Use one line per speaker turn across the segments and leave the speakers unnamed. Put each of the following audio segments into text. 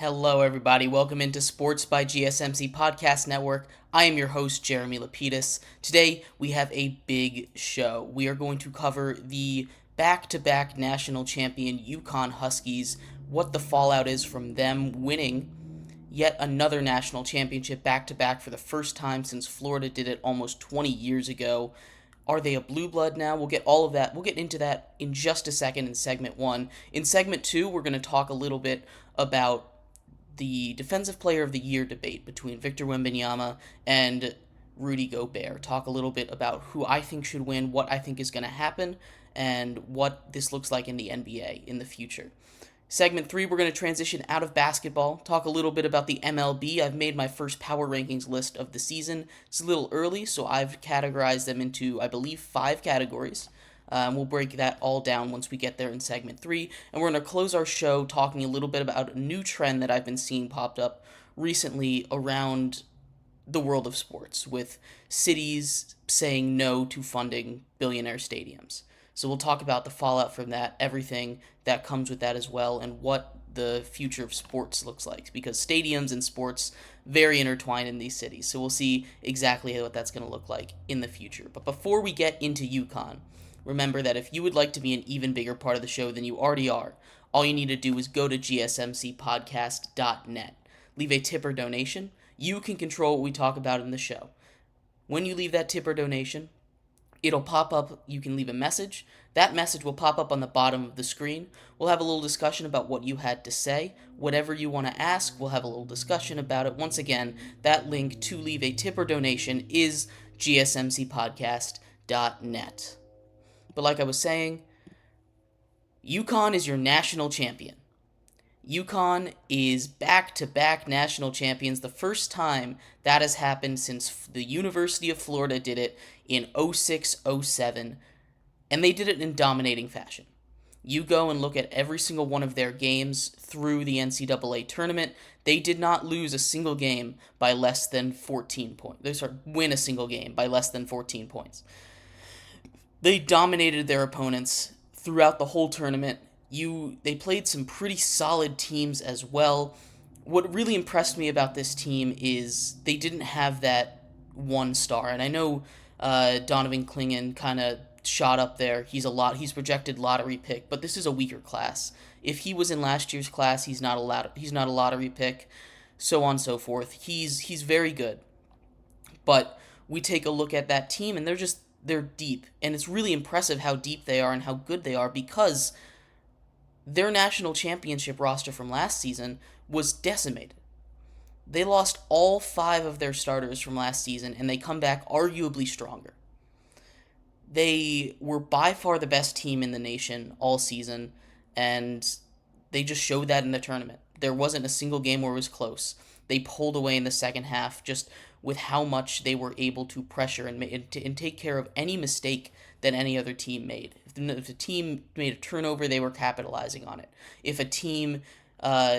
Hello, everybody. Welcome into Sports by GSMC Podcast Network. I am your host, Jeremy Lapidus. Today, we have a big show. We are going to cover the back-to-back national champion UConn Huskies, what the fallout is from them winning yet another national championship back-to-back for the first time since Florida did it almost 20 years ago. Are they a blue blood now? We'll get all of that. We'll get into that in just a second in segment 1. In segment 2, we're going to talk a little bit about the Defensive Player of the Year debate between Victor Wembenyama and Rudy Gobert. Talk a little bit about who I think should win, what I think is going to happen, and what this looks like in the NBA in the future. Segment 3, we're going to transition out of basketball, talk a little bit about the MLB. I've made my first power rankings list of the season. It's a little early, so I've categorized them into, I believe, 5 categories. We'll break that all down once we get there in segment 3, and we're going to close our show talking a little bit about a new trend that I've been seeing popped up recently around the world of sports, with cities saying no to funding billionaire stadiums. So we'll talk about the fallout from that, everything that comes with that as well, and what the future of sports looks like, because stadiums and sports very intertwined in these cities. So we'll see exactly what that's going to look like in the future. But before we get into UConn, remember that if you would like to be an even bigger part of the show than you already are, all you need to do is go to gsmcpodcast.net. Leave a tip or donation. You can control what we talk about in the show. When you leave that tip or donation, it'll pop up. You can leave a message. That message will pop up on the bottom of the screen. We'll have a little discussion about what you had to say. Whatever you want to ask, we'll have a little discussion about it. Once again, that link to leave a tip or donation is gsmcpodcast.net. But like I was saying, UConn is your national champion. UConn is back-to-back national champions, the first time that has happened since the University of Florida did it in 06-07, and they did it in dominating fashion. You go and look at every single one of their games through the NCAA tournament. They did not lose a single game by less than 14 points. Win a single game by less than 14 points. They dominated their opponents throughout the whole tournament. They played some pretty solid teams as well. What really impressed me about this team is they didn't have that one star. And I know Donovan Clingan kind of shot up there. He's projected lottery pick, but this is a weaker class. If he was in last year's class, he's not a lottery pick, so on and so forth. He's very good. But we take a look at that team, and they're deep, and it's really impressive how deep they are and how good they are, because their national championship roster from last season was decimated. They lost all 5 of their starters from last season, and they come back arguably stronger. They were by far the best team in the nation all season, and they just showed that in the tournament. There wasn't a single game where it was close. They pulled away in the second half just with how much they were able to pressure and take care of any mistake that any other team made. If a team made a turnover, they were capitalizing on it. If a team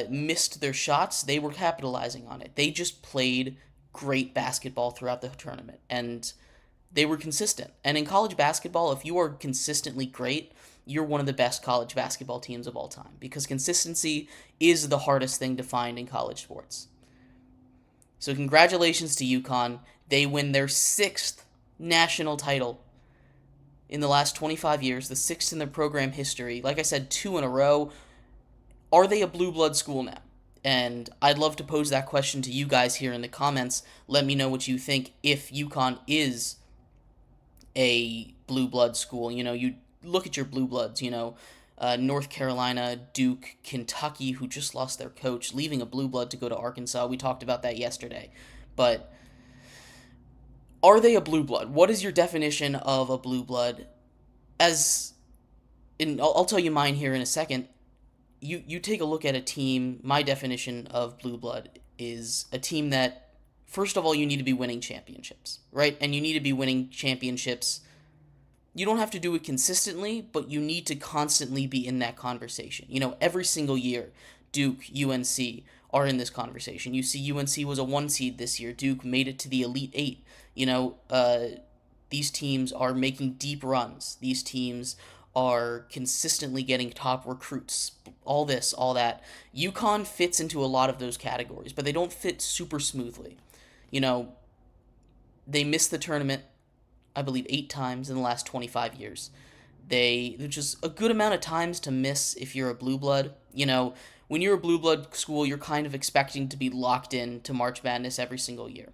missed their shots, they were capitalizing on it. They just played great basketball throughout the tournament, and they were consistent. And in college basketball, if you are consistently great, you're one of the best college basketball teams of all time, because consistency is the hardest thing to find in college sports. So congratulations to UConn. They win their 6th national title in the last 25 years, the 6th in their program history. Like I said, 2 in a row. Are they a blue blood school now? And I'd love to pose that question to you guys here in the comments. Let me know what you think if UConn is a blue blood school. You look at your blue bloods, North Carolina, Duke, Kentucky, who just lost their coach, leaving a blue blood to go to Arkansas. We talked about that yesterday. But are they a blue blood? What is your definition of a blue blood? I'll tell you mine here in a second. You take a look at a team. My definition of blue blood is a team that, first of all, you need to be winning championships, right? And you need to be winning championships. You don't have to do it consistently, but you need to constantly be in that conversation. Every single year, Duke, UNC are in this conversation. You see UNC was a 1 seed this year. Duke made it to the Elite 8. These teams are making deep runs. These teams are consistently getting top recruits, all this, all that. UConn fits into a lot of those categories, but they don't fit super smoothly. You know, they missed the tournament, I believe, 8 times in the last 25 years. Which is a good amount of times to miss if you're a blue blood. You know, when you're a blue blood school, you're kind of expecting to be locked in to March Madness every single year.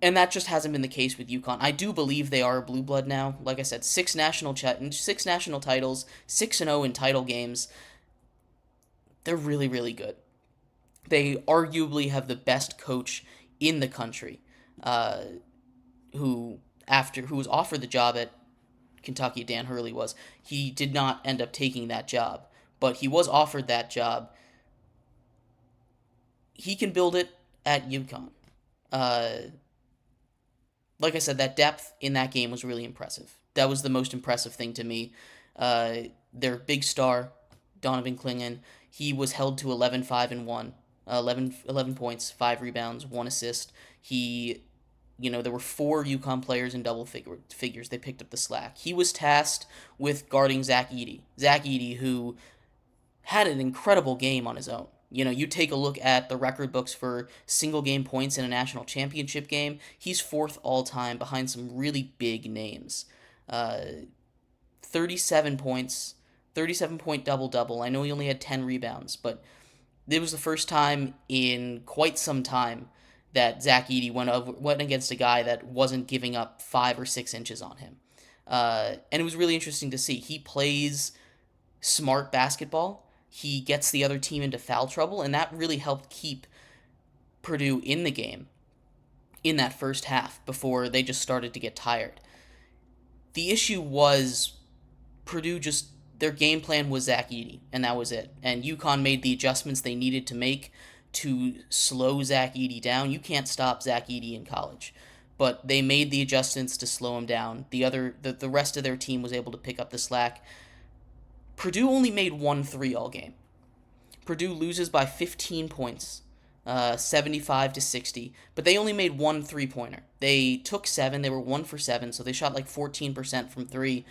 And that just hasn't been the case with UConn. I do believe they are a blue blood now. Like I said, 6 national titles, 6-0 in title games. They're really, really good. They arguably have the best coach in the country, who was offered the job at Kentucky. Dan Hurley was. He did not end up taking that job, but he was offered that job. He can build it at UConn. Like I said, that depth in that game was really impressive. That was the most impressive thing to me. Their big star, Donovan Clingan, he was held to 11-5-1, 11 points, 5 rebounds, 1 assist. There were 4 UConn players in double figures. They picked up the slack. He was tasked with guarding Zach Edey. Zach Edey, who had an incredible game on his own. You take a look at the record books for single game points in a national championship game. He's 4th all time behind some really big names. 37 points, 37-point double-double. I know he only had 10 rebounds, but it was the first time in quite some time that Zach Edey went against a guy that wasn't giving up 5 or 6 inches on him. And it was really interesting to see. He plays smart basketball. He gets the other team into foul trouble, and that really helped keep Purdue in the game in that first half before they just started to get tired. The issue was their game plan was Zach Edey, and that was it. And UConn made the adjustments they needed to make to slow Zach Edey down. You can't stop Zach Edey in college, but they made the adjustments to slow him down. The rest of their team was able to pick up the slack. Purdue only made 1 3 all game. Purdue loses by 15 points, 75-60, but they only made 1 3-pointer. They took 7, they were 1 for 7, so they shot like 14% from 3.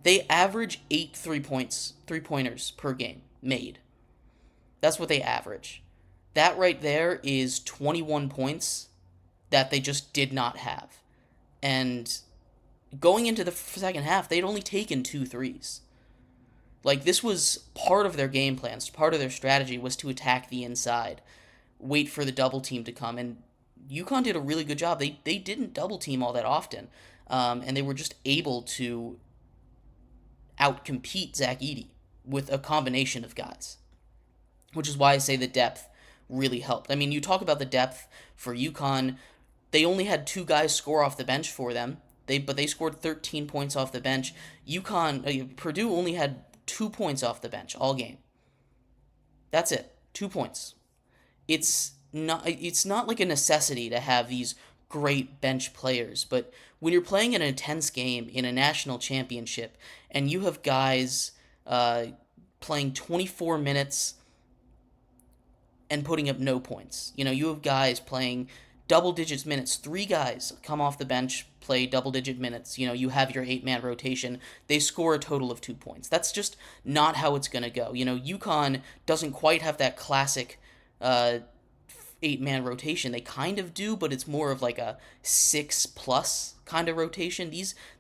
They average 8 3-pointers per game made. That's what they average. That right there is 21 points that they just did not have. And going into the second half, they'd only taken 2 threes. Like, this was part of their game plans. Part of their strategy was to attack the inside, wait for the double team to come. And UConn did a really good job. They didn't double team all that often, and they were just able to outcompete Zach Edey with a combination of guys, which is why I say the depth really helped. I mean, you talk about the depth for UConn. They only had 2 guys score off the bench for them. But they scored 13 points off the bench. Purdue only had 2 points off the bench all game. That's it. 2 points. It's not like a necessity to have these great bench players, but when you're playing an intense game in a national championship and you have guys playing 24 minutes and putting up no points. You have guys playing double digits minutes. 3 guys come off the bench, play double-digit minutes. You have your 8-man rotation. They score a total of 2 points. That's just not how it's going to go. UConn doesn't quite have that classic 8-man rotation. They kind of do, but it's more of like a 6+ kind of rotation.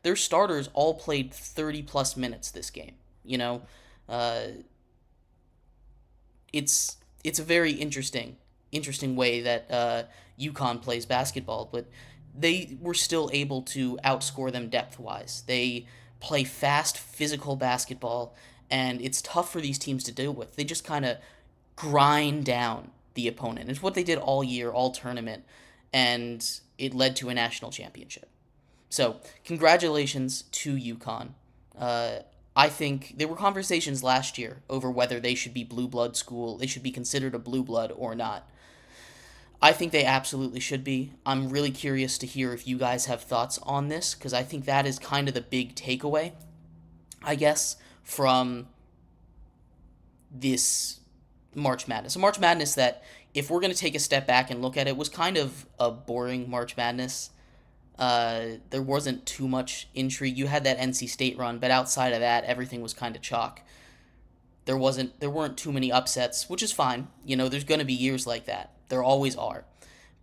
Their starters all played 30+ minutes this game. It's a very interesting way that UConn plays basketball, but they were still able to outscore them depth-wise. They play fast, physical basketball, and it's tough for these teams to deal with. They just kind of grind down the opponent. It's what they did all year, all tournament, and it led to a national championship. So, congratulations to UConn. I think there were conversations last year over whether they should be blue blood school, they should be considered a blue blood or not. I think they absolutely should be. I'm really curious to hear if you guys have thoughts on this, because I think that is kind of the big takeaway, I guess, from this March Madness. A March Madness that, if we're going to take a step back and look at it, was kind of a boring March Madness. There wasn't too much intrigue. You had that NC State run, but outside of that, everything was kind of chalk. There weren't too many upsets, which is fine. There's going to be years like that. There always are.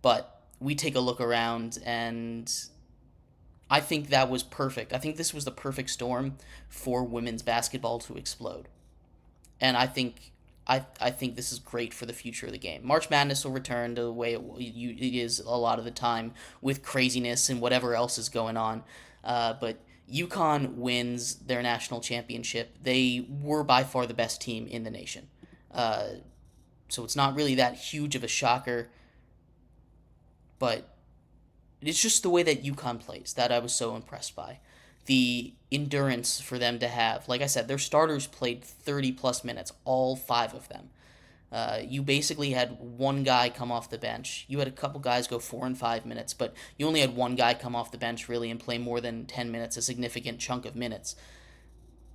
But we take a look around, and I think that was perfect. I think this was the perfect storm for women's basketball to explode. And I think this is great for the future of the game. March Madness will return to the way it is a lot of the time, with craziness and whatever else is going on. But UConn wins their national championship. They were by far the best team in the nation. So it's not really that huge of a shocker. But it's just the way that UConn plays that I was so impressed by. The endurance for them to have. Like I said, their starters played 30-plus minutes, all 5 of them. You basically had one guy come off the bench. You had a couple guys go 4 and 5 minutes, but you only had one guy come off the bench really and play more than 10 minutes, a significant chunk of minutes.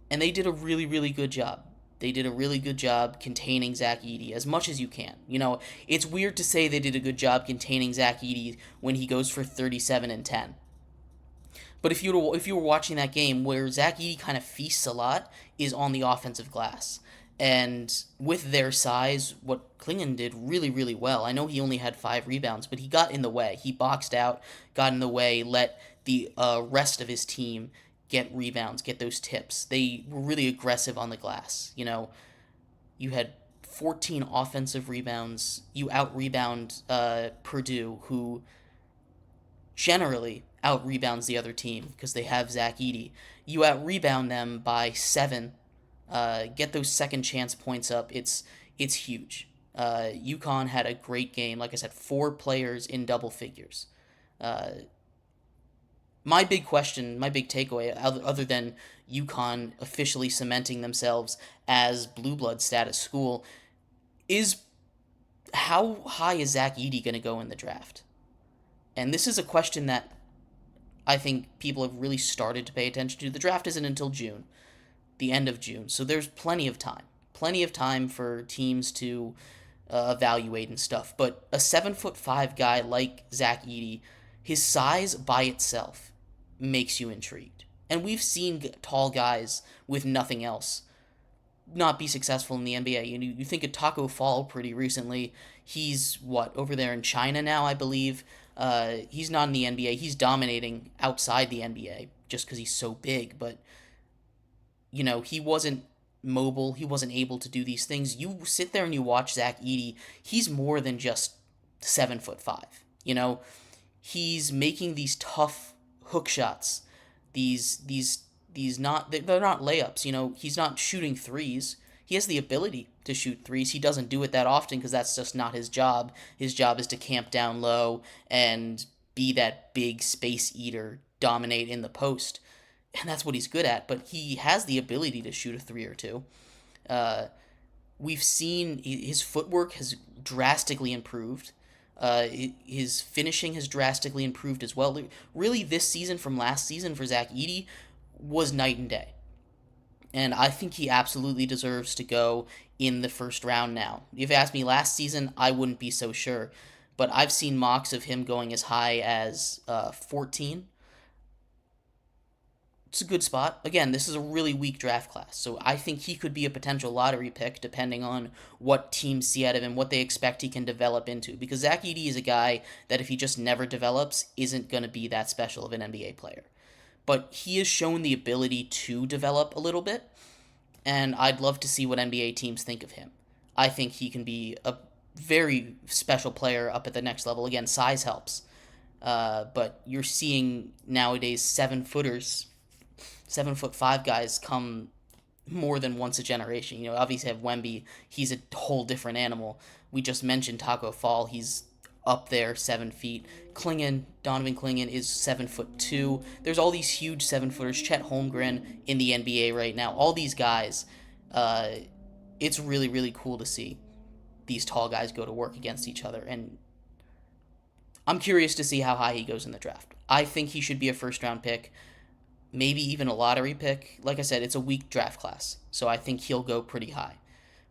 And they did a really, really good job. They did a really good job containing Zach Edey as much as you can. It's weird to say they did a good job containing Zach Edey when he goes for 37 and 10. But if you were watching that game, where Zach Edey kind of feasts a lot is on the offensive glass. And with their size, what Clingan did really, really well. I know he only had 5 rebounds, but he got in the way. He boxed out, got in the way, let the rest of his team get rebounds, get those tips. They were really aggressive on the glass. You had 14 offensive rebounds. You out-rebound Purdue, who generally out-rebounds the other team because they have Zach Edey. You out-rebound them by 7. Get those second chance points up. It's huge. UConn had a great game. Like I said, 4 players in double figures. My big question, my big takeaway, other than UConn officially cementing themselves as blue blood status school, is how high is Zach Edey going to go in the draft? And this is a question that I think people have really started to pay attention to. The draft isn't until June, the end of June, so there's plenty of time for teams to evaluate and stuff. But a 7'5" guy like Zach Edey, his size by itself makes you intrigued. And we've seen tall guys with nothing else not be successful in the NBA. You think of Taco Fall pretty recently. He's, over there in China now, I believe. He's not in the NBA. He's dominating outside the NBA just because he's so big. But, he wasn't mobile. He wasn't able to do these things. You sit there and you watch Zach Edey. He's more than just 7'5". He's making these tough hook shots. They're not layups. He's not shooting threes. He has the ability to shoot threes. He doesn't do it that often because that's just not his job. His job is to camp down low and be that big space eater, dominate in the post. And that's what he's good at, but he has the ability to shoot a 3 or 2. We've seen his footwork has drastically improved. His finishing has drastically improved as well. Really, this season from last season for Zach Edey was night and day. And I think he absolutely deserves to go in the first round now. If you asked me last season, I wouldn't be so sure. But I've seen mocks of him going as high as 14. It's a good spot. Again, this is a really weak draft class, so I think he could be a potential lottery pick depending on what teams see out of him, what they expect he can develop into. Because Zach Edey is a guy that if he just never develops, isn't going to be that special of an NBA player. But he has shown the ability to develop a little bit, and I'd love to see what NBA teams think of him. I think he can be a very special player up at the next level. Again, size helps. But you're seeing nowadays 7'5" guys come more than once a generation. Obviously have Wemby. He's a whole different animal. We just mentioned Taco Fall. He's up there, 7 feet. Donovan Clingan is 7'2". There's all these huge 7-footers. Chet Holmgren in the NBA right now. All these guys. It's really, really cool to see these tall guys go to work against each other. And I'm curious to see how high he goes in the draft. I think he should be a first-round pick. Maybe even a lottery pick. Like I said, it's a weak draft class, so I think he'll go pretty high.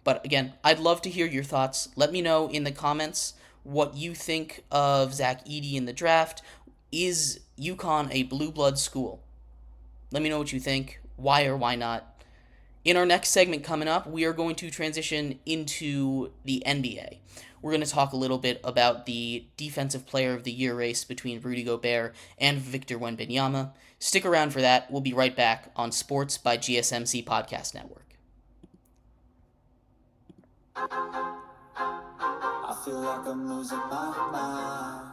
But again, I'd love to hear your thoughts. Let me know in the comments what you think of Zach Edey in the draft. Is UConn a blue blood school? Let me know what you think. Why or why not? In our next segment coming up, we are going to transition into the NBA. We're going to talk a little bit about the Defensive Player of the Year race between Rudy Gobert and Victor Wembenyama. Stick around for that. We'll be right back on Sports by GSMC Podcast Network.
I feel like I'm losing my mind.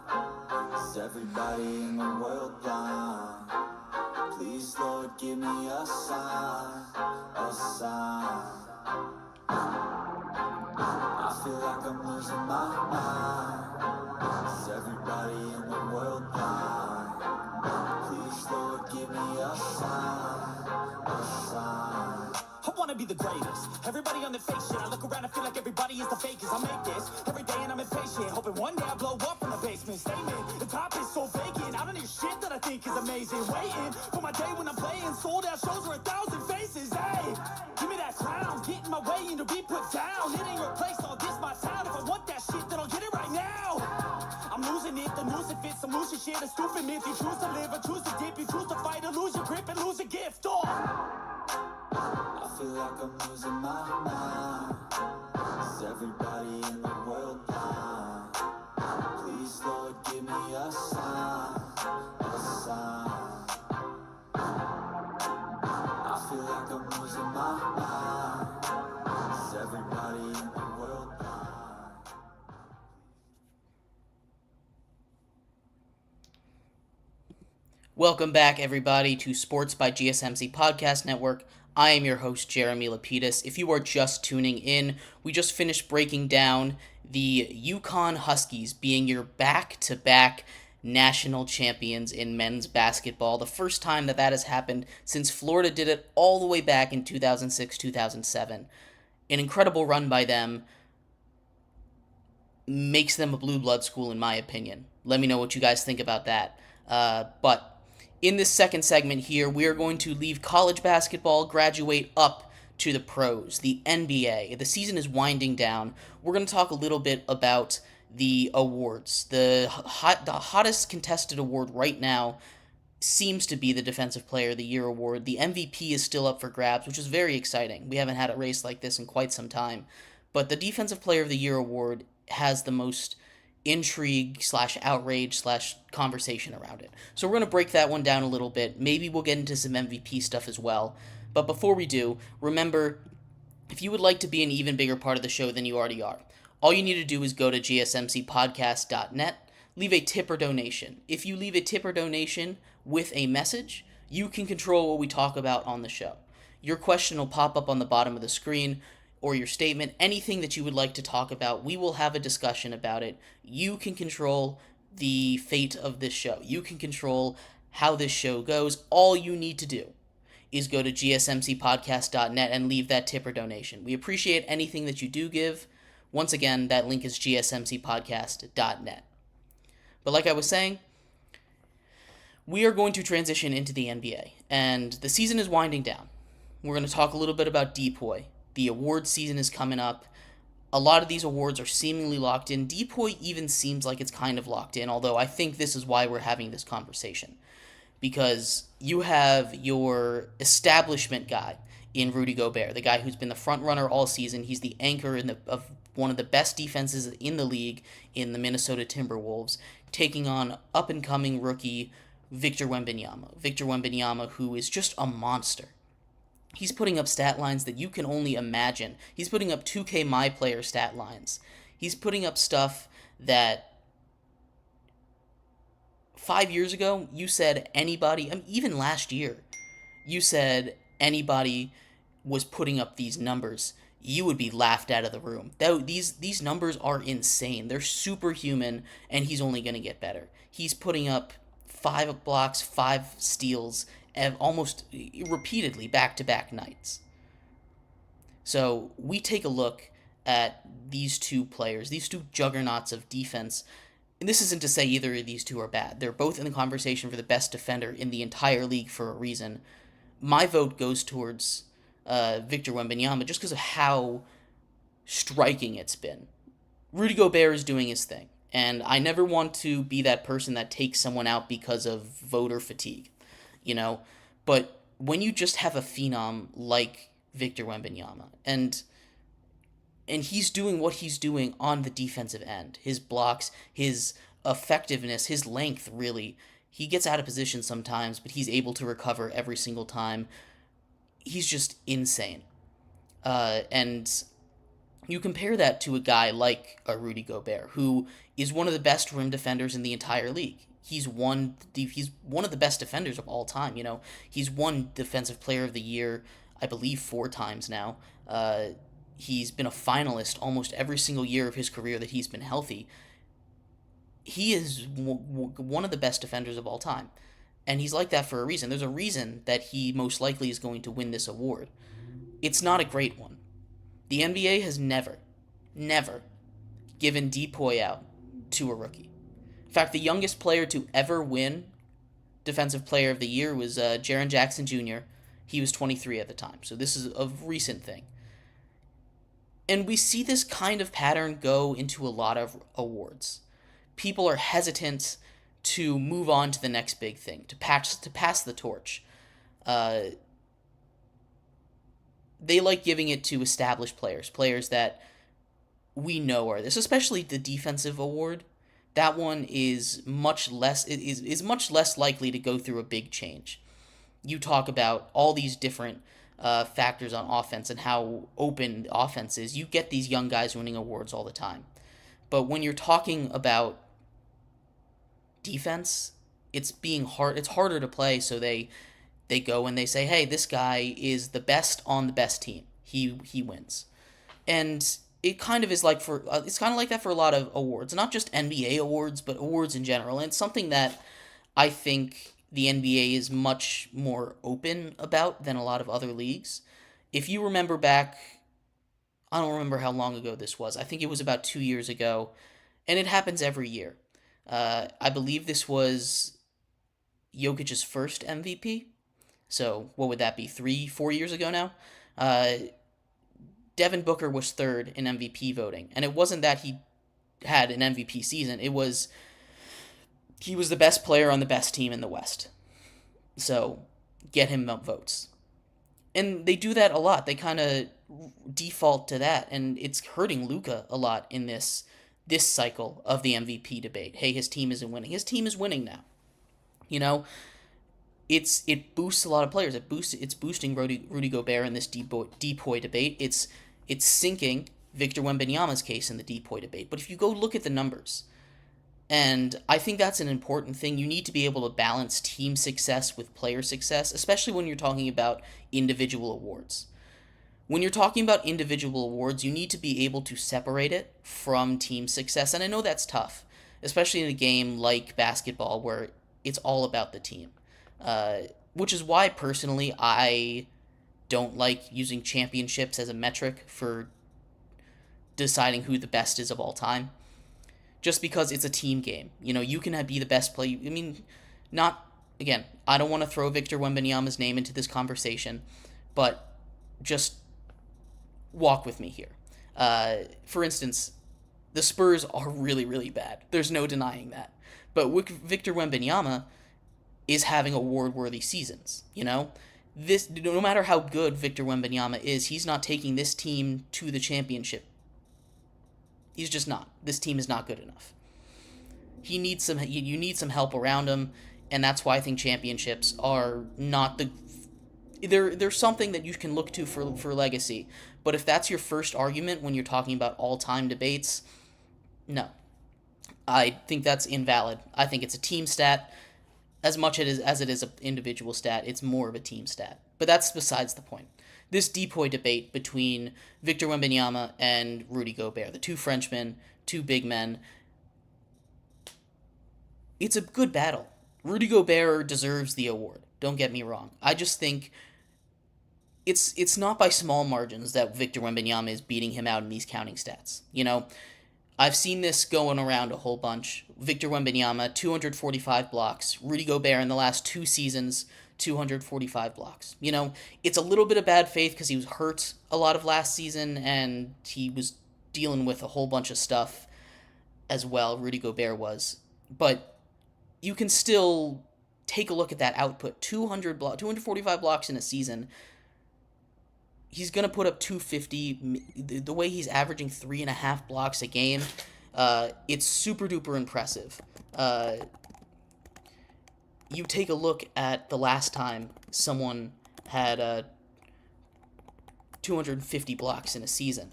Is everybody in the world blind? Please, Lord, give me a sign, a sign. I feel like I'm losing my mind. Is everybody in the world blind? Please, Lord, give me a sign, a sign. I wanna be the greatest. Everybody on the fake shit. I look around and feel like everybody is the fakest. I make this every day and I'm impatient. Hoping one day I blow up from the basement. Statement, the top is so vacant. I don't hear shit that I think is amazing. Waiting for my day when I'm playing. Sold out shows with 1,000 faces. Hey, give me that crown. Get in my way and to be put down. It ain't replace all this my town. If I want that shit, then I'll get it right now. I'm losing it, the noose it fits. I'm losing shit, a stupid myth. You choose to live or choose to dip. You choose to fight or lose your grip and lose a gift. Oh. I feel like I'm losing my mind. Is everybody in the world blind? Please, Lord, give me a sign, a sign. I feel like I'm losing my mind. Is everybody in the world blind?
Welcome back, everybody, to Sports by GSMC Podcast Network. I am your host, Jeremy Lapidus. If you are just tuning in, we just finished breaking down the UConn Huskies being your back-to-back national champions in men's basketball. The first time that has happened since Florida did it all the way back in 2006-2007. An incredible run by them makes them a blue blood school, in my opinion. Let me know what you guys think about that. But in this second segment here, we are going to leave college basketball, graduate up to the pros, the NBA. The season is winding down. We're going to talk a little bit about the awards. The hottest contested award right now seems to be the Defensive Player of the Year award. The MVP is still up for grabs, which is very exciting. We haven't had a race like this in quite some time. But the Defensive Player of the Year award has the most intrigue / outrage / conversation around it. So we're going to break that one down a little bit. Maybe we'll get into some MVP stuff as well. But before we do, remember, if you would like to be an even bigger part of the show than you already are, all you need to do is go to gsmcpodcast.net, leave a tip or donation. If you leave a tip or donation with a message, you can control what we talk about on the show. Your question will pop up on the bottom of the screen, or your statement, anything that you would like to talk about. We will have a discussion about it. You can control the fate of this show. You can control how this show goes. All you need to do is go to gsmcpodcast.net and leave that tip or donation. We appreciate anything that you do give. Once again, that link is gsmcpodcast.net. But like I was saying, we are going to transition into the NBA, and the season is winding down. We're going to talk a little bit about Depoy. The award season is coming up. A lot of these awards are seemingly locked in. Depoy even seems like it's kind of locked in, although I think this is why we're having this conversation. Because you have your establishment guy in Rudy Gobert, the guy who's been the front runner all season. He's the anchor of one of the best defenses in the league in the Minnesota Timberwolves, taking on up-and-coming rookie Victor Wembenyama. Victor Wembenyama, who is just a monster. He's putting up stat lines that you can only imagine. He's putting up 2K My Player stat lines. He's putting up stuff that 5 years ago, you said anybody, even last year, you said anybody was putting up these numbers, you would be laughed out of the room. These numbers are insane. They're superhuman, and he's only going to get better. He's putting up 5 blocks, 5 steals, almost repeatedly back-to-back nights. So we take a look at these two players, these two juggernauts of defense. And this isn't to say either of these two are bad. They're both in the conversation for the best defender in the entire league for a reason. My vote goes towards Victor Wembenyama just because of how striking it's been. Rudy Gobert is doing his thing, And I never want to be that person that takes someone out because of voter fatigue, you know? But when you just have a phenom like Victor Wembenyama, and he's doing what he's doing on the defensive end, his blocks, his effectiveness, his length, really. He gets out of position sometimes, but he's able to recover every single time. He's just insane. And you compare that to a guy like a Rudy Gobert, who is one of the best rim defenders in the entire league. He's one of the best defenders of all time. He's won Defensive Player of the Year, I believe, 4 times now. He's been a finalist almost every single year of his career that he's been healthy. He is one of the best defenders of all time. And he's like that for a reason. There's a reason that he most likely is going to win this award. It's not a great one. The NBA has never given DPOY out to a rookie. In fact, the youngest player to ever win Defensive Player of the Year was Jaren Jackson Jr. He was 23 at the time, so this is a recent thing. And we see this kind of pattern go into a lot of awards. People are hesitant to move on to the next big thing, to pass the torch. They like giving it to established players that we know are this, especially the defensive award. That one is much less likely to go through a big change. You talk about all these different factors on offense and how open the offense is. You get these young guys winning awards all the time. But when you're talking about defense, it's harder to play, so they go and they say, hey, this guy is the best on the best team. He wins. And it kind of is it's kind of like that for a lot of awards, not just NBA awards, but awards in general. And it's something that I think the NBA is much more open about than a lot of other leagues. If you remember back, I don't remember how long ago this was. I think it was about 2 years ago, and it happens every year. I believe this was Jokic's first MVP. So what would that be, 3-4 years ago now? Devin Booker was third in MVP voting, and it wasn't that he had an MVP season. It was he was the best player on the best team in the West. So get him votes. And they do that a lot. They kind of default to that, and it's hurting Luka a lot in this cycle of the MVP debate. Hey, his team isn't winning. His team is winning now. It boosts a lot of players. It's boosting Rudy Gobert in this DPOY debate. It's sinking Victor Wembanyama's case in the DPOY debate. But if you go look at the numbers, and I think that's an important thing, you need to be able to balance team success with player success, especially when you're talking about individual awards. When you're talking about individual awards, you need to be able to separate it from team success. And I know that's tough, especially in a game like basketball where it's all about the team. Which is why, personally, I don't like using championships as a metric for deciding who the best is of all time. Just because it's a team game. You can be the best player. I mean, I don't want to throw Victor Wembanyama's name into this conversation, but just walk with me here. For instance, the Spurs are really, really bad. There's no denying that. But Victor Wembanyama is having award-worthy seasons, This, no matter how good Victor Wembanyama is, he's not taking this team to the championship. He's just not. This team is not good enough. You need some help around him, and that's why I think championships are not they're something that you can look to for legacy. But if that's your first argument when you're talking about all-time debates, no. I think that's invalid. I think it's a team stat. As much as it is an individual stat, it's more of a team stat. But that's besides the point. This DPOY debate between Victor Wembanyama and Rudy Gobert, the two Frenchmen, two big men, it's a good battle. Rudy Gobert deserves the award. Don't get me wrong. I just think it's not by small margins that Victor Wembanyama is beating him out in these counting stats. I've seen this going around a whole bunch. Victor Wembanyama, 245 blocks. Rudy Gobert in the last 2 seasons, 245 blocks. It's a little bit of bad faith because he was hurt a lot of last season and he was dealing with a whole bunch of stuff. as well. Rudy Gobert was. But you can still take a look at that output. 245 blocks in a season. He's going to put up 250. The way he's averaging 3.5 blocks a game, it's super duper impressive. You take a look at the last time someone had 250 blocks in a season.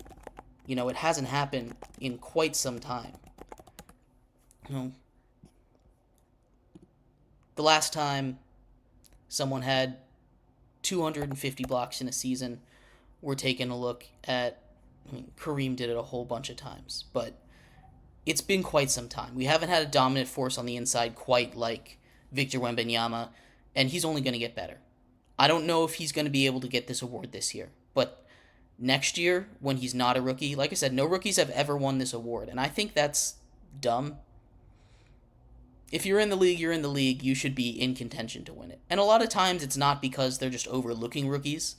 You know, it hasn't happened in quite some time. You know, the last time someone had 250 blocks in a season, we're taking a look at, Kareem did it a whole bunch of times, but it's been quite some time. We haven't had a dominant force on the inside quite like Victor Wembenyama, and he's only going to get better. I don't know if he's going to be able to get this award this year, but next year, when he's not a rookie, like I said, no rookies have ever won this award, and I think that's dumb. If you're in the league, you're in the league. You should be in contention to win it. And a lot of times it's not because they're just overlooking rookies.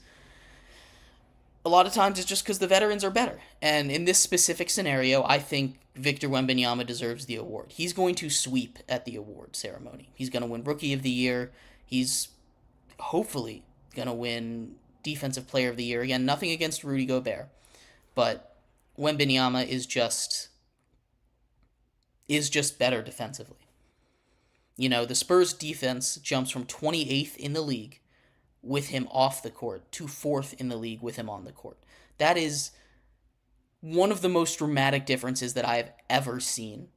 A lot of times it's just because the veterans are better. And in this specific scenario, I think Victor Wembenyama deserves the award. He's going to sweep at the award ceremony. He's going to win Rookie of the Year. He's hopefully going to win Defensive Player of the Year. Again, nothing against Rudy Gobert. But Wembenyama is just better defensively. You know, the Spurs defense jumps from 28th in the league with him off the court to 4th in the league with him on the court. That is one of the most dramatic differences that I have ever seen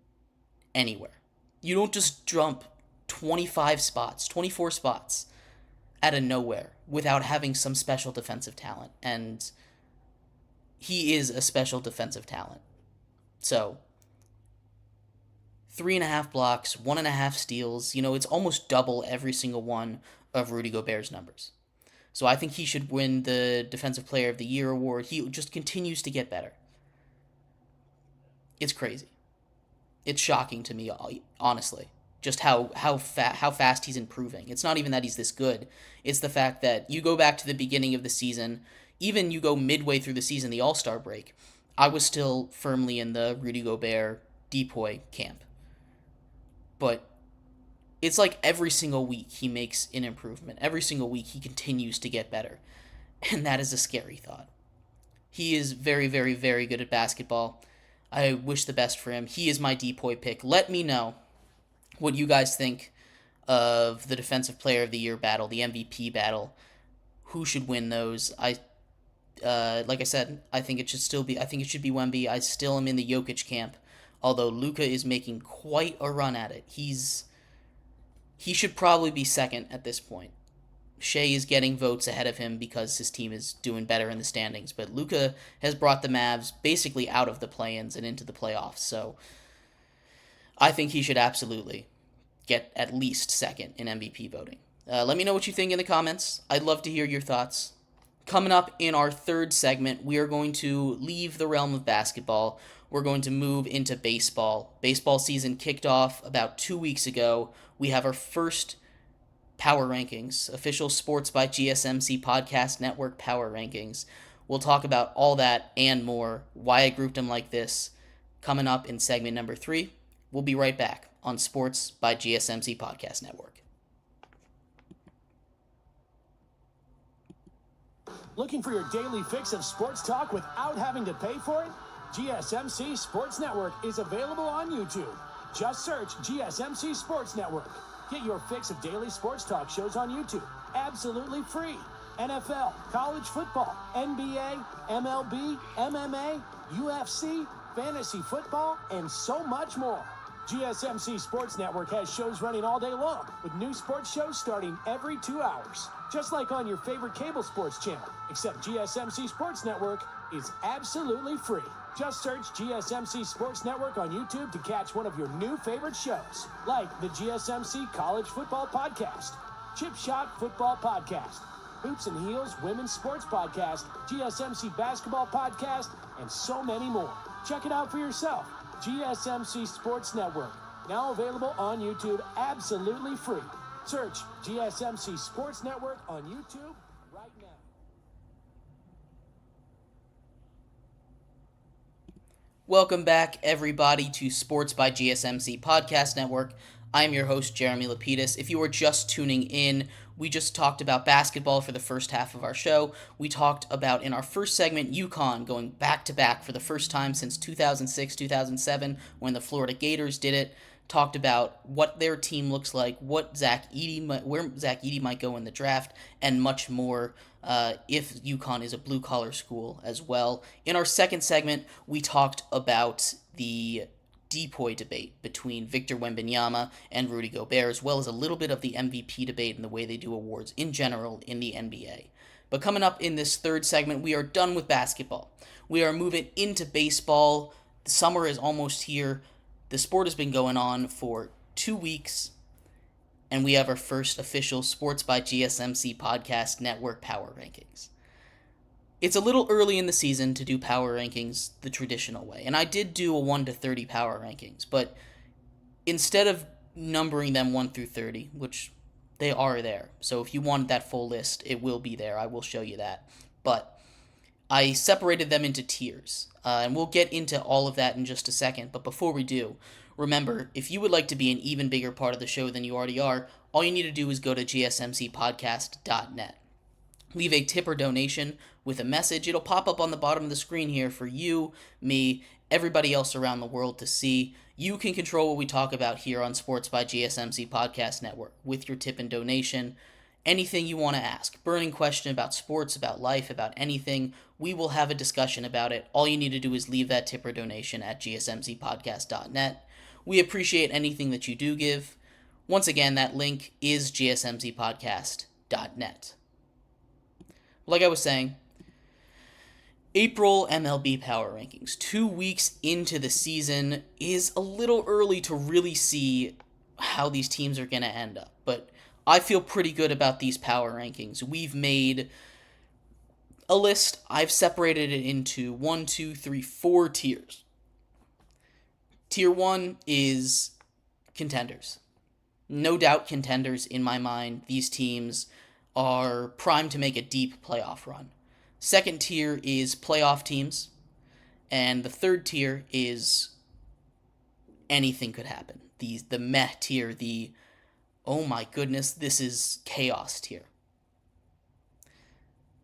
anywhere. You don't just jump 25 spots, 24 spots out of nowhere without having some special defensive talent. And he is a special defensive talent. So 3.5 blocks, 1.5 steals. You know, it's almost double every single one of Rudy Gobert's numbers. So I think he should win the Defensive Player of the Year award. He just continues to get better. It's crazy. It's shocking to me, honestly, just how fast he's improving. It's not even that he's this good. It's the fact that you go back to the beginning of the season, even you go midway through the season, the All-Star break, I was still firmly in the Rudy Gobert depoy camp. But it's like every single week he makes an improvement. Every single week he continues to get better. And that is a scary thought. He is very, very, very good at basketball. I wish the best for him. He is my depoy pick. Let me know what you guys think of the Defensive Player of the Year battle, the MVP battle. Who should win those? Like I said, I think it should be Wemby. I still am in the Jokic camp. Although Luka is making quite a run at it. He should probably be second at this point. Shea is getting votes ahead of him because his team is doing better in the standings. But Luka has brought the Mavs basically out of the play-ins and into the playoffs. So I think he should absolutely get at least second in MVP voting. Let me know what you think in the comments. I'd love to hear your thoughts. Coming up in our third segment, we are going to leave the realm of basketball. We're going to move into baseball. Baseball season kicked off about 2 weeks ago. We have our first Power Rankings, official Sports by GSMC Podcast Network Power Rankings. We'll talk about all that and more, why I grouped them like this, coming up in segment number 3. We'll be right back on Sports by GSMC Podcast Network.
Looking for your daily fix of sports talk without having to pay for it? GSMC Sports Network is available on YouTube. Just search GSMC Sports Network. Get your fix of daily sports talk shows on YouTube, absolutely free. NFL, college football, NBA, MLB, MMA, UFC, fantasy football, and so much more. GSMC Sports Network has shows running all day long, with new sports shows starting every 2 hours. Just like on your favorite cable sports channel, except GSMC Sports Network is absolutely free. Just search GSMC Sports Network on YouTube to catch one of your new favorite shows, like the GSMC College Football Podcast, Chip Shot Football Podcast, Hoops and Heels Women's Sports Podcast, GSMC Basketball Podcast, and so many more. Check it out for yourself. GSMC Sports Network, now available on YouTube absolutely free. Search GSMC Sports Network on YouTube right now.
Welcome back, everybody, to Sports by GSMC Podcast Network. I'm your host, Jeremy Lapidus. If you are just tuning in, we just talked about basketball for the first half of our show. We talked about, in our first segment, UConn going back-to-back for the first time since 2006-2007 when the Florida Gators did it. Talked about what their team looks like, where Zach Edey might go in the draft, and much more if UConn is a blue-collar school as well. In our second segment, we talked about the depoy debate between Victor Wembenyama and Rudy Gobert, as well as a little bit of the MVP debate and the way they do awards in general in the NBA. But coming up in this third segment, we are done with basketball. We are moving into baseball. The summer is almost here. The sport has been going on for 2 weeks, and we have our first official Sports by GSMC Podcast Network Power Rankings. It's a little early in the season to do power rankings the traditional way, and I did do a 1 to 30 power rankings, but instead of numbering them 1 through 30, which they are there, so if you want that full list, it will be there. I will show you that. But I separated them into tiers, and we'll get into all of that in just a second. But before we do, remember, if you would like to be an even bigger part of the show than you already are, all you need to do is go to gsmcpodcast.net. Leave a tip or donation with a message. It'll pop up on the bottom of the screen here for you, me, everybody else around the world to see. You can control what we talk about here on Sports by GSMC Podcast Network with your tip and donation. Anything you want to ask, burning question about sports, about life, about anything, we will have a discussion about it. All you need to do is leave that tip or donation at gsmcpodcast.net. We appreciate anything that you do give. Once again, that link is gsmcpodcast.net. Like I was saying, April MLB Power Rankings. 2 weeks into the season is a little early to really see how these teams are going to end up, but I feel pretty good about these power rankings. We've made a list. I've separated it into 4 tiers. Tier 1 is contenders. No doubt contenders in my mind. These teams are primed to make a deep playoff run. Second tier is playoff teams. And the third tier is anything could happen. The meh tier, the oh my goodness, this is chaos tier.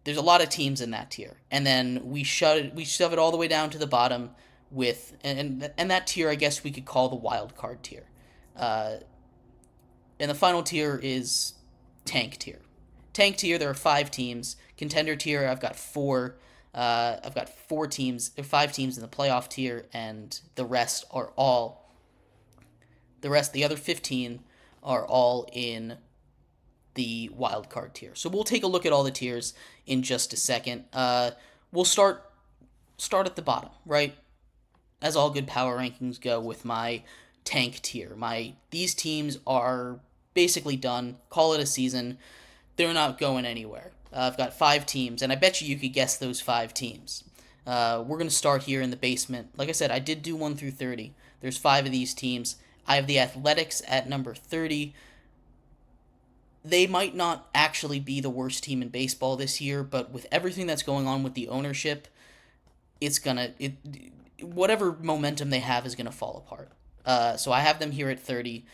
There's a lot of teams in that tier. And then we shove it all the way down to the bottom with, and that tier I guess we could call the wild card tier. And the final tier is tank tier. Tank tier, there are 5 teams. Contender tier, I've got 4. I've got 5 teams in the playoff tier, and the other 15 are all in the wild card tier. So we'll take a look at all the tiers in just a second. We'll start at the bottom, right? As all good power rankings go, with my tank tier. These teams are basically done. Call it a season. They're not going anywhere. I've got 5 teams, and I bet you could guess those 5 teams. We're going to start here in the basement. Like I said, I did do 1 through 30. There's 5 of these teams. I have the Athletics at number 30. They might not actually be the worst team in baseball this year, but with everything that's going on with the ownership, whatever momentum they have is gonna fall apart. So I have them here at 30,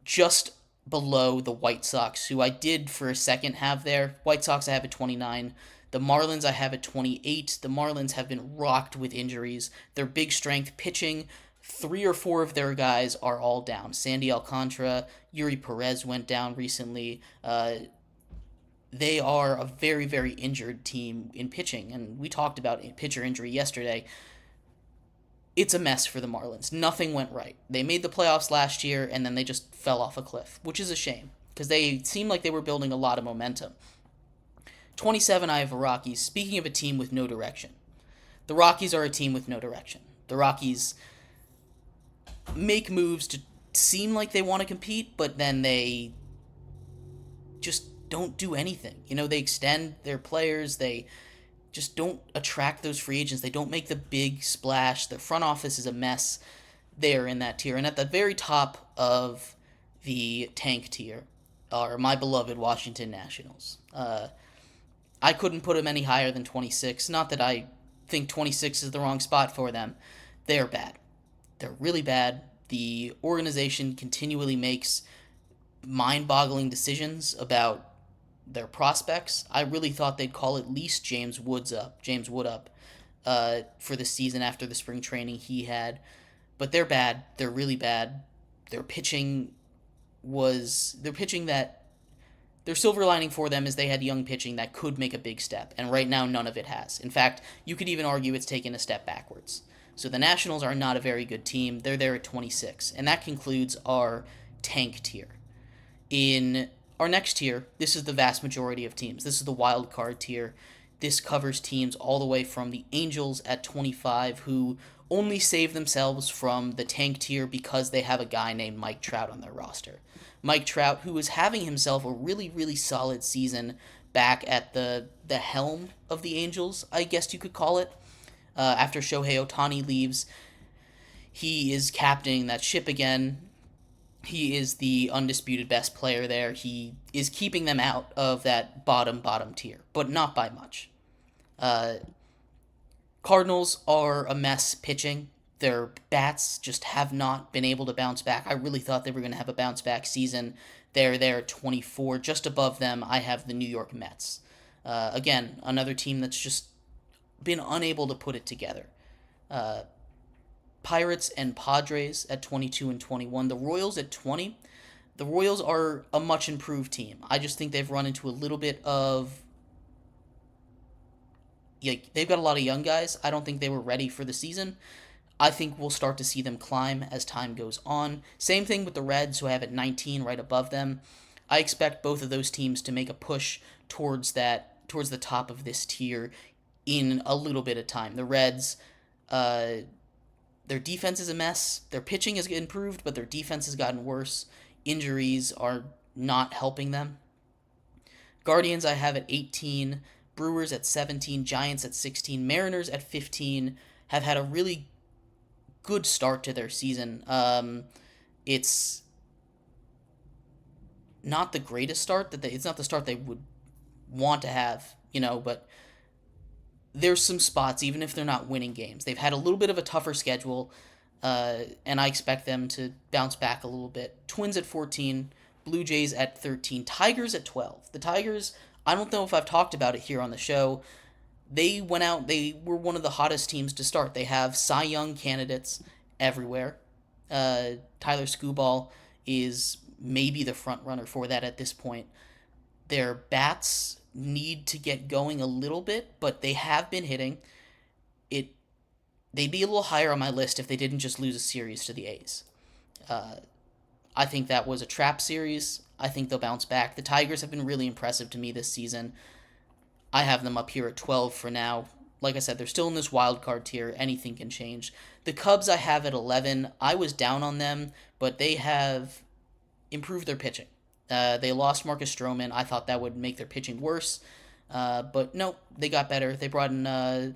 just below the White Sox, who I did for a second have there. White Sox I have at 29. The Marlins I have at 28. The Marlins have been rocked with injuries. Their big strength pitching, 3 or 4 of their guys are all down. Sandy Alcantara, Yuri Perez went down recently. They are a very, very injured team in pitching, and we talked about pitcher injury yesterday. It's a mess for the Marlins. Nothing went right. They made the playoffs last year, and then they just fell off a cliff, which is a shame, because they seemed like they were building a lot of momentum. 27, I have the Rockies. Speaking of a team with no direction, the Rockies are a team with no direction. The Rockies make moves to seem like they want to compete, but then they just don't do anything. They extend their players, they just don't attract those free agents, they don't make the big splash. Their front office is a mess. They're in that tier. And at the very top of the tank tier are my beloved Washington Nationals. I couldn't put them any higher than 26. Not that I think 26 is the wrong spot for them. they're bad. They're really bad. The organization continually makes mind-boggling decisions about their prospects. I really thought they'd call at least James Wood up for the season after the spring training he had. But they're bad. They're really bad. Their pitching that their silver lining for them is they had young pitching that could make a big step, and right now none of it has. In fact, you could even argue it's taken a step backwards. So the Nationals are not a very good team. They're there at 26, and that concludes our tank tier. In our next tier, this is the vast majority of teams. This is the wild card tier. This covers teams all the way from the Angels at 25, who only save themselves from the tank tier because they have a guy named Mike Trout on their roster. Mike Trout, who is having himself a really, really solid season back at the helm of the Angels, I guess you could call it. After Shohei Ohtani leaves, he is captaining that ship again. He is the undisputed best player there. He is keeping them out of that bottom tier, but not by much. Cardinals are a mess pitching. Their bats just have not been able to bounce back. I really thought they were going to have a bounce back season. They're there at 24. Just above them, I have the New York Mets. Again, another team that's just been unable to put it together. Pirates and Padres at 22 and 21. The Royals at 20. The Royals are a much improved team. I just think they've run into a little bit of... they've got a lot of young guys. I don't think they were ready for the season. I think we'll start to see them climb as time goes on. Same thing with the Reds, who I have at 19 right above them. I expect both of those teams to make a push towards the top of this tier in a little bit of time. The Reds, their defense is a mess. Their pitching has improved, but their defense has gotten worse. Injuries are not helping them. Guardians I have at 18, Brewers at 17, Giants at 16, Mariners at 15 have had a really good start to their season. It's not the greatest start it's not the start they would want to have, but there's some spots, even if they're not winning games. They've had a little bit of a tougher schedule, and I expect them to bounce back a little bit. Twins at 14, Blue Jays at 13, Tigers at 12. The Tigers, I don't know if I've talked about it here on the show. They went out, they were one of the hottest teams to start. They have Cy Young candidates everywhere. Tyler Skubal is maybe the front runner for that at this point. Their bats need to get going a little bit, but they have been hitting. They'd be a little higher on my list if they didn't just lose a series to the A's. I think that was a trap series. I think they'll bounce back. The Tigers have been really impressive to me this season. I have them up here at 12 for now. Like I said, they're still in this wild card tier. Anything can change. The Cubs I have at 11. I was down on them, but they have improved their pitching. They lost Marcus Stroman. I thought that would make their pitching worse. But no, they got better. They brought in a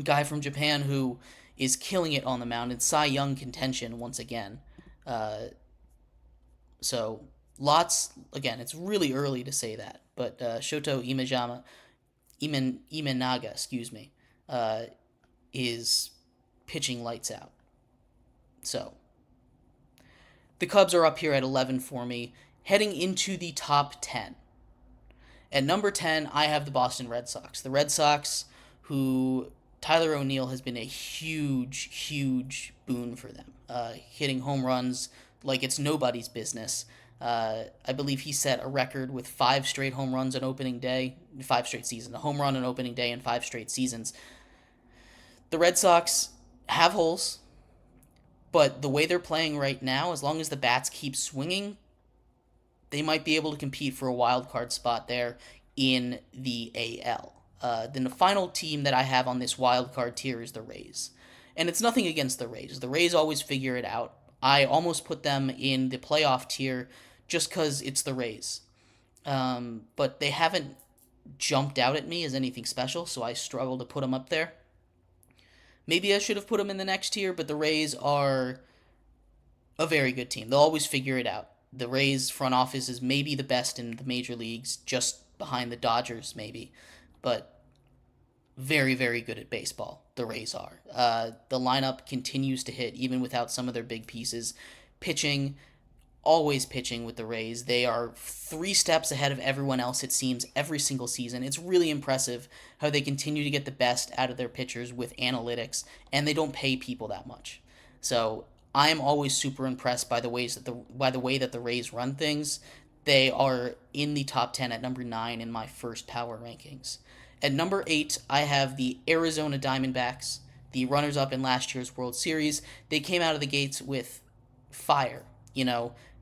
guy from Japan who is killing it on the mound in Cy Young contention once again. So lots, again, it's really early to say that, but Shoto Imenaga, is pitching lights out. So the Cubs are up here at 11 for me, heading into the top 10. At number 10, I have the Boston Red Sox. The Red Sox, who Tyler O'Neill has been a huge, huge boon for them, hitting home runs like it's nobody's business. I believe he set a record with 5 straight home runs on opening day, 5 straight seasons, a home run on opening day in 5 straight seasons. The Red Sox have holes, but the way they're playing right now, as long as the bats keep swinging, they might be able to compete for a wild card spot there in the AL. Then the final team that I have on this wild card tier is the Rays. And it's nothing against the Rays. The Rays always figure it out. I almost put them in the playoff tier just because it's the Rays. But they haven't jumped out at me as anything special, so I struggle to put them up there. Maybe I should have put them in the next tier, but the Rays are a very good team. They'll always figure it out. The Rays front office is maybe the best in the major leagues, just behind the Dodgers maybe, but very, very good at baseball. the Rays are. The lineup continues to hit even without some of their big pieces. Pitching, always pitching with the Rays. They are 3 steps ahead of everyone else, it seems, every single season. It's really impressive how they continue to get the best out of their pitchers with analytics, and they don't pay people that much. So I am always super impressed by the way that the Rays run things. They are in the top 10 at number 9 in my first power rankings. At number 8, I have the Arizona Diamondbacks, the runners-up in last year's World Series. They came out of the gates with fire.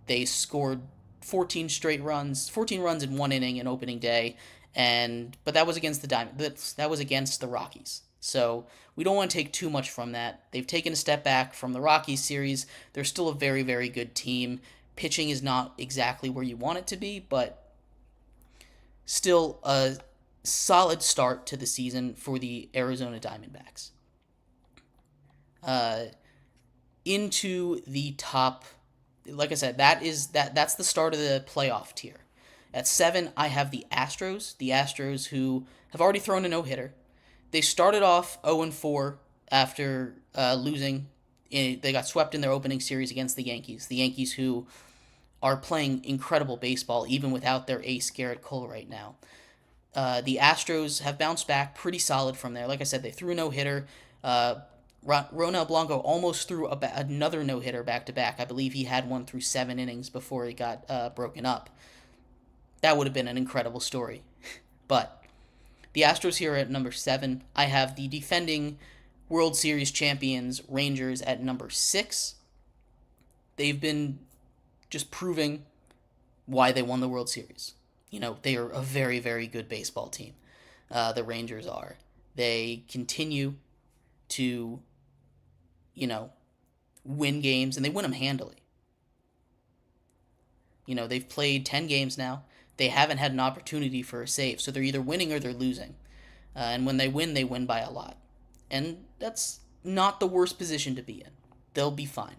They scored 14 runs in one inning in opening day, but that was against that was against the Rockies. So we don't want to take too much from that. They've taken a step back from the Rockies series. They're still a very, very good team. Pitching is not exactly where you want it to be, but still a solid start to the season for the Arizona Diamondbacks. Into the top, like I said, that's the start of the playoff tier. At 7, I have the Astros. The Astros, who have already thrown a no-hitter. They started off 0-4 after losing. They got swept in their opening series against the Yankees. The Yankees, who are playing incredible baseball even without their ace Garrett Cole right now. The Astros have bounced back pretty solid from there. Like I said, they threw a no-hitter. Ronel Blanco almost threw another no-hitter back-to-back. I believe he had one through 7 innings before he got broken up. That would have been an incredible story. But the Astros here at number 7. I have the defending World Series champions Rangers at number 6. They've been just proving why they won the World Series. They are a very, very good baseball team. The Rangers are. They continue to, win games, and they win them handily. They've played 10 games now. They haven't had an opportunity for a save, so they're either winning or they're losing. And when they win by a lot. And that's not the worst position to be in. They'll be fine.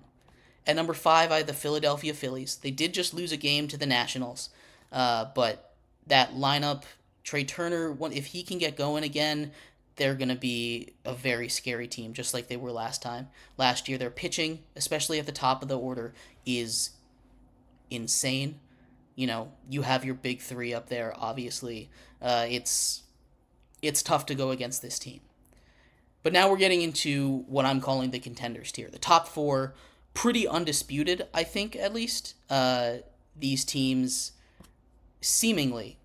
At number 5, I have the Philadelphia Phillies. They did just lose a game to the Nationals, but that lineup, Trey Turner, if he can get going again, they're going to be a very scary team, just like they were last year. Their pitching, especially at the top of the order, is insane. You have your big 3 up there, obviously. It's tough to go against this team. But now we're getting into what I'm calling the contenders tier. The top 4, pretty undisputed, I think, at least. These teams seemingly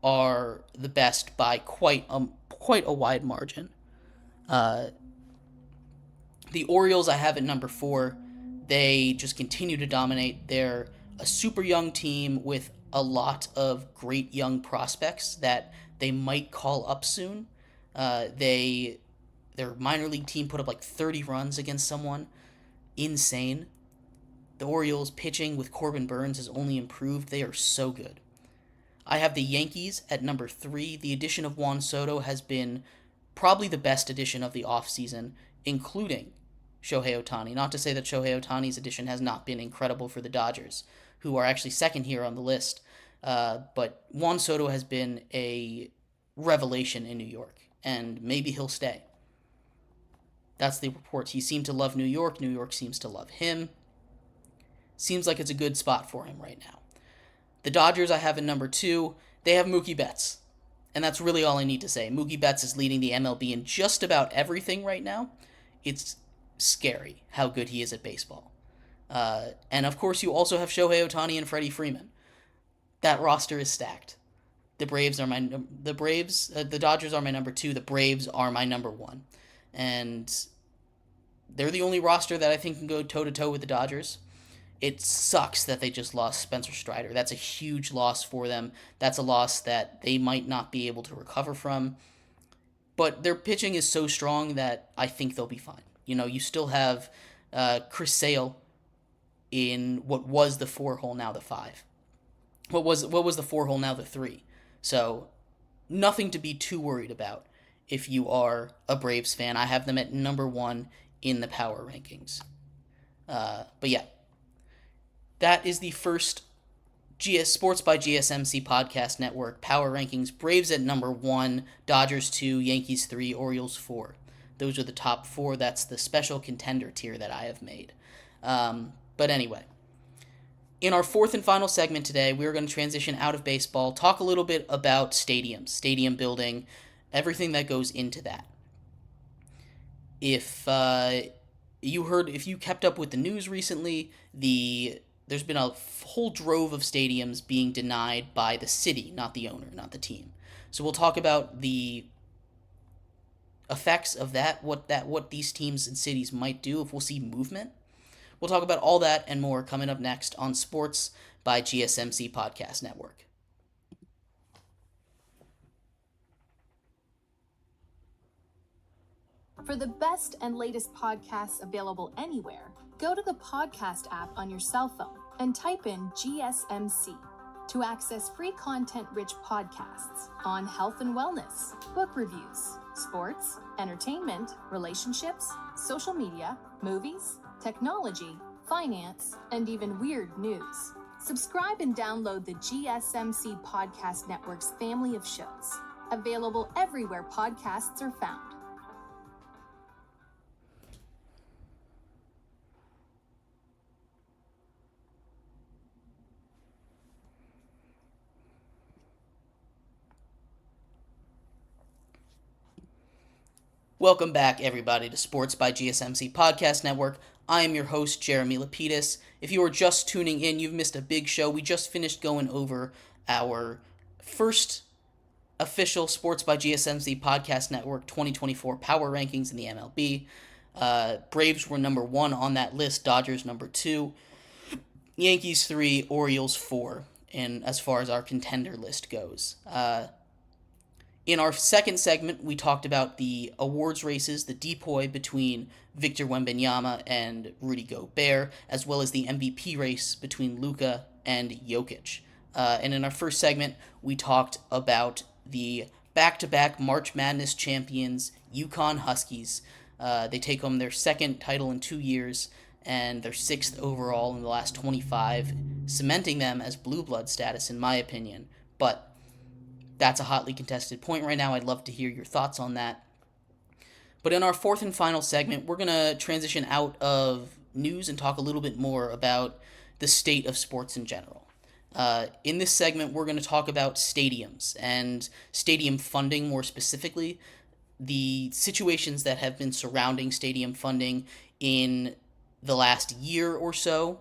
are the best by quite a wide margin. The Orioles I have at number 4. They just continue to dominate. They're a super young team with a lot of great young prospects that they might call up soon. Their minor league team put up like 30 runs against someone. Insane. The Orioles pitching with Corbin Burns has only improved. They are so good. I have the Yankees at number 3. The addition of Juan Soto has been probably the best addition of the offseason, including Shohei Ohtani. Not to say that Shohei Ohtani's addition has not been incredible for the Dodgers, who are actually second here on the list. But Juan Soto has been a revelation in New York, and maybe he'll stay. That's the report. He seemed to love New York. New York seems to love him. Seems like it's a good spot for him right now. The Dodgers I have in number 2. They have Mookie Betts. And that's really all I need to say. Mookie Betts is leading the MLB in just about everything right now. It's scary how good he is at baseball. And of course you also have Shohei Ohtani and Freddie Freeman. That roster is stacked. The Dodgers are my number 2. The Braves are my number 1. And they're the only roster that I think can go toe-to-toe with the Dodgers. It sucks that they just lost Spencer Strider. That's a huge loss for them. That's a loss that they might not be able to recover from. But their pitching is so strong that I think they'll be fine. You still have Chris Sale in what was the 4-hole, now the 5. What was the 4-hole, now the 3. So nothing to be too worried about if you are a Braves fan. I have them at number 1 in the power rankings. But yeah, that is the first Sports by GSMC Podcast Network power rankings. Braves at number 1, Dodgers 2, Yankees 3, Orioles 4. Those are the top 4. That's the special contender tier that I have made. But anyway, in our 4th and final segment today, we're going to transition out of baseball, talk a little bit about stadiums, stadium building, everything that goes into that. If you kept up with the news recently, there's been a whole drove of stadiums being denied by the city, not the owner, not the team. So we'll talk about the effects of that, what these teams and cities might do if we'll see movement. We'll talk about all that and more coming up next on Sports by GSMC Podcast Network.
For the best and latest podcasts available anywhere, go to the podcast app on your cell phone and type in GSMC to access free content-rich podcasts on health and wellness, book reviews, sports, entertainment, relationships, social media, movies, technology, finance, and even weird news. Subscribe and download the GSMC Podcast Network's family of shows, available everywhere podcasts are found.
Welcome back, everybody, to Sports by GSMC Podcast Network. I am your host, Jeremy Lapidus. If you are just tuning in, you've missed a big show. We just finished going over our first official Sports by GSMC Podcast Network 2024 power rankings in the MLB. Braves were number 1 on that list, Dodgers number 2, Yankees 3, Orioles 4, and as far as our contender list goes. In our second segment, we talked about the awards races, the depoy between Victor Wembenyama and Rudy Gobert, as well as the MVP race between Luka and Jokic. And in our first segment, we talked about the back-to-back March Madness champions, UConn Huskies. They take home their second title in 2 years and their 6th overall in the last 25, cementing them as blue blood status, in my opinion. But that's a hotly contested point right now. I'd love to hear your thoughts on that. But in our 4th and final segment, we're going to transition out of news and talk a little bit more about the state of sports in general. In this segment, we're going to talk about stadiums and stadium funding more specifically, the situations that have been surrounding stadium funding in the last year or so.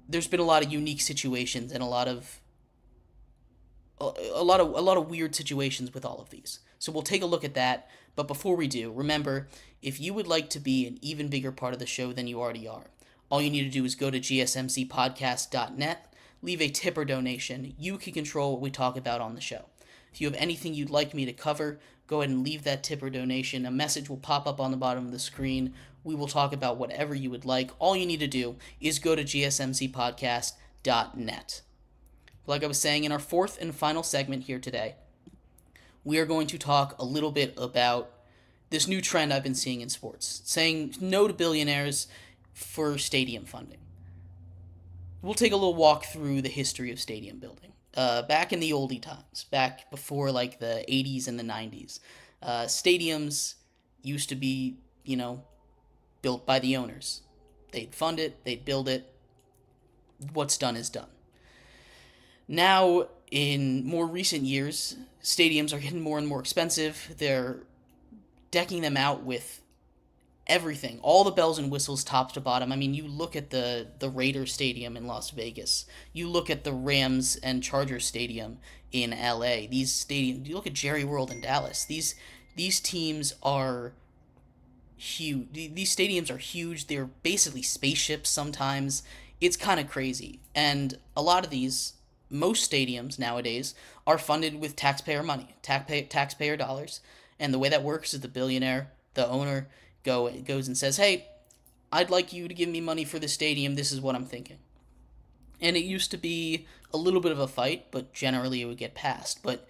There's been a lot of unique situations and a lot of weird situations with all of these. So we'll take a look at that. But before we do, remember, if you would like to be an even bigger part of the show than you already are, all you need to do is go to gsmcpodcast.net, leave a tip or donation. You can control what we talk about on the show. If you have anything you'd like me to cover, go ahead and leave that tip or donation. A message will pop up on the bottom of the screen. We will talk about whatever you would like. All you need to do is go to gsmcpodcast.net. Like I was saying, in our 4th and final segment here today, we are going to talk a little bit about this new trend I've been seeing in sports, saying no to billionaires for stadium funding. We'll take a little walk through the history of stadium building. Back in the oldie times, back before like the 80s and the 90s, stadiums used to be, built by the owners. They'd fund it, they'd build it. What's done is done. Now, in more recent years, stadiums are getting more and more expensive. They're decking them out with everything, all the bells and whistles, top to bottom. I mean, you look at the Raiders Stadium in Las Vegas. You look at the Rams and Chargers Stadium in LA. These stadiums, you look at Jerry World in Dallas. These teams are huge. These stadiums are huge. They're basically spaceships sometimes. It's kind of crazy. And a lot of these, most stadiums nowadays, are funded with taxpayer money, taxpayer dollars. And the way that works is the billionaire, the owner, goes and says, hey, I'd like you to give me money for the stadium. This is what I'm thinking. And it used to be a little bit of a fight, but generally it would get passed. But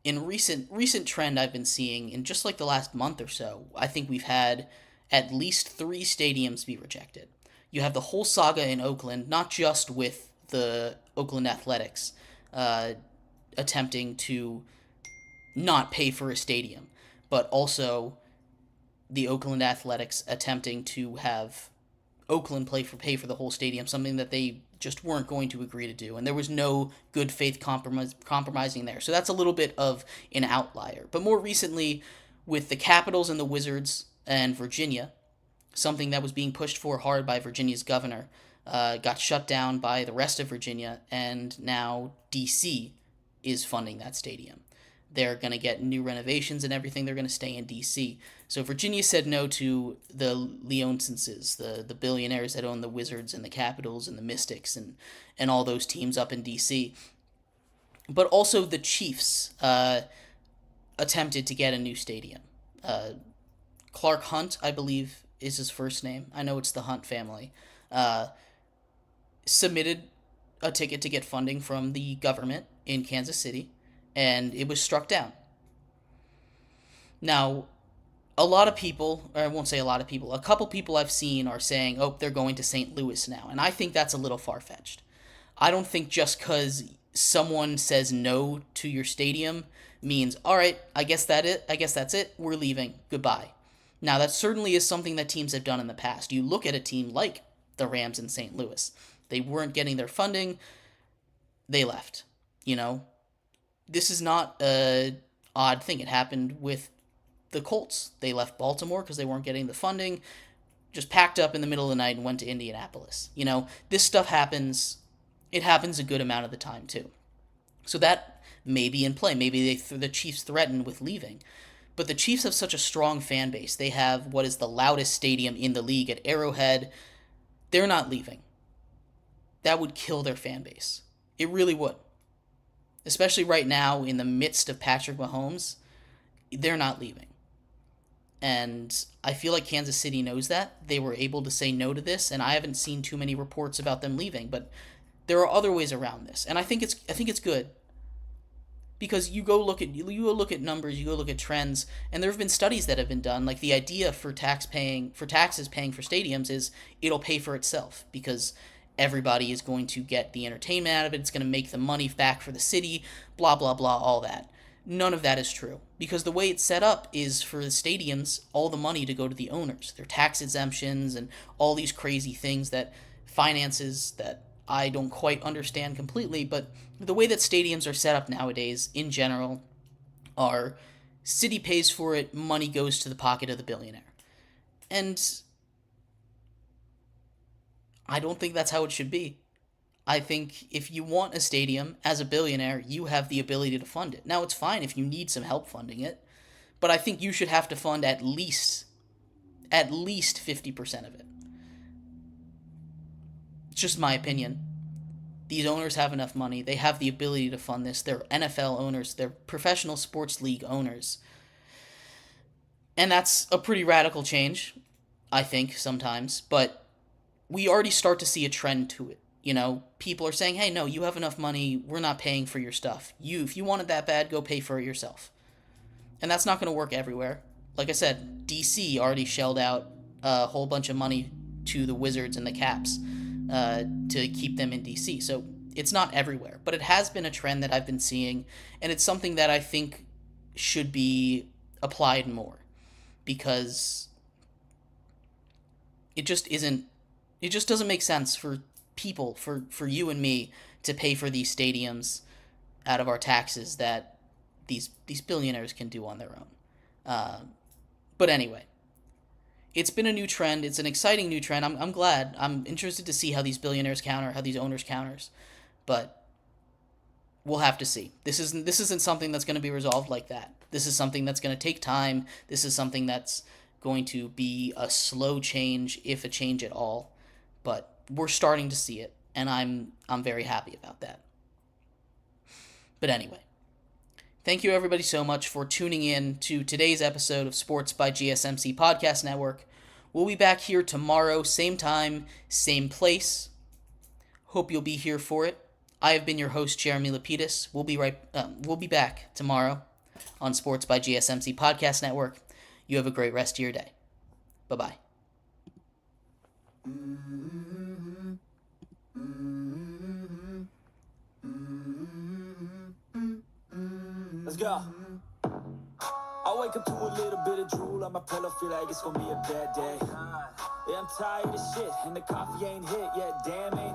in recent trend I've been seeing, in just like the last month or so, I think we've had at least 3 stadiums be rejected. You have the whole saga in Oakland, not just with the Oakland Athletics attempting to not pay for a stadium, but also the Oakland Athletics attempting to have Oakland pay for the whole stadium, something that they just weren't going to agree to do, and there was no good faith compromising there. So that's a little bit of an outlier. But more recently, with the Capitals and the Wizards and Virginia, something that was being pushed for hard by Virginia's governor, got shut down by the rest of Virginia, and now D.C. is funding that stadium. They're going to get new renovations and everything. They're going to stay in D.C. So Virginia said no to the Leonsenses, the billionaires that own the Wizards and the Capitals and the Mystics and all those teams up in D.C. But also the Chiefs attempted to get a new stadium. Clark Hunt, I believe, is his first name. I know it's the Hunt family. Submitted a ticket to get funding from the government in Kansas City, and it was struck down. Now, a lot of people, or I won't say a lot of people, a couple people I've seen are saying, oh, they're going to St. Louis now, and I think that's a little far-fetched. I don't think just because someone says no to your stadium means, all right, I guess that's it, we're leaving, goodbye. Now, that certainly is something that teams have done in the past. You look at a team like the Rams in St. Louis. They weren't getting their funding, they left, This is not an odd thing. It happened with the Colts. They left Baltimore because they weren't getting the funding, just packed up in the middle of the night and went to Indianapolis. This stuff happens. It happens a good amount of the time, too. So that may be in play. Maybe the Chiefs threatened with leaving. But the Chiefs have such a strong fan base. They have what is the loudest stadium in the league at Arrowhead. They're not leaving. That would kill their fan base. It really would. Especially right now, in the midst of Patrick Mahomes, they're not leaving. And I feel like Kansas City knows that. They were able to say no to this, and I haven't seen too many reports about them leaving, but there are other ways around this. And I think it's good. Because you go look at numbers, you go look at trends, and there have been studies that have been done. Like the idea for taxes paying for stadiums is it'll pay for itself because everybody is going to get the entertainment out of it. It's going to make the money back for the city, blah, blah, blah, all that. None of that is true because the way it's set up is for the stadiums, all the money to go to the owners, their tax exemptions and all these crazy things that finances that I don't quite understand completely, but the way that stadiums are set up nowadays, in general, are city pays for it, money goes to the pocket of the billionaire. And I don't think that's how it should be. I think if you want a stadium as a billionaire, you have the ability to fund it. Now, it's fine if you need some help funding it, but I think you should have to fund at least 50% of it. It's just my opinion. These owners have enough money. They have the ability to fund this. They're NFL owners. They're professional sports league owners. And that's a pretty radical change, I think, sometimes. But we already start to see a trend to it. People are saying, hey, no, you have enough money. We're not paying for your stuff. If you want it that bad, go pay for it yourself. And that's not going to work everywhere. Like I said, DC already shelled out a whole bunch of money to the Wizards and the Caps to keep them in DC. So it's not everywhere. But it has been a trend that I've been seeing, and it's something that I think should be applied more. Because it just doesn't make sense for people, for you and me, to pay for these stadiums out of our taxes that these billionaires can do on their own. But anyway, it's been a new trend. It's an exciting new trend. I'm glad. I'm interested to see how these billionaires counter, how these owners counters. But we'll have to see. This isn't something that's going to be resolved like that. This is something that's going to take time. This is something that's going to be a slow change, if a change at all. But we're starting to see it, and I'm very happy about that. But anyway, thank you everybody so much for tuning in to today's episode of Sports by GSMC Podcast Network. We'll be back here tomorrow, same time, same place. Hope you'll be here for it. I have been your host, Jeremy Lapidus. We'll be back tomorrow on Sports by GSMC Podcast Network. You have a great rest of your day. Bye-bye.
Let's go. I wake up to a little bit of drool on my pillow, feel like it's gonna be a bad day. Yeah, I'm tired of shit, and the coffee ain't hit yet, damn, ain't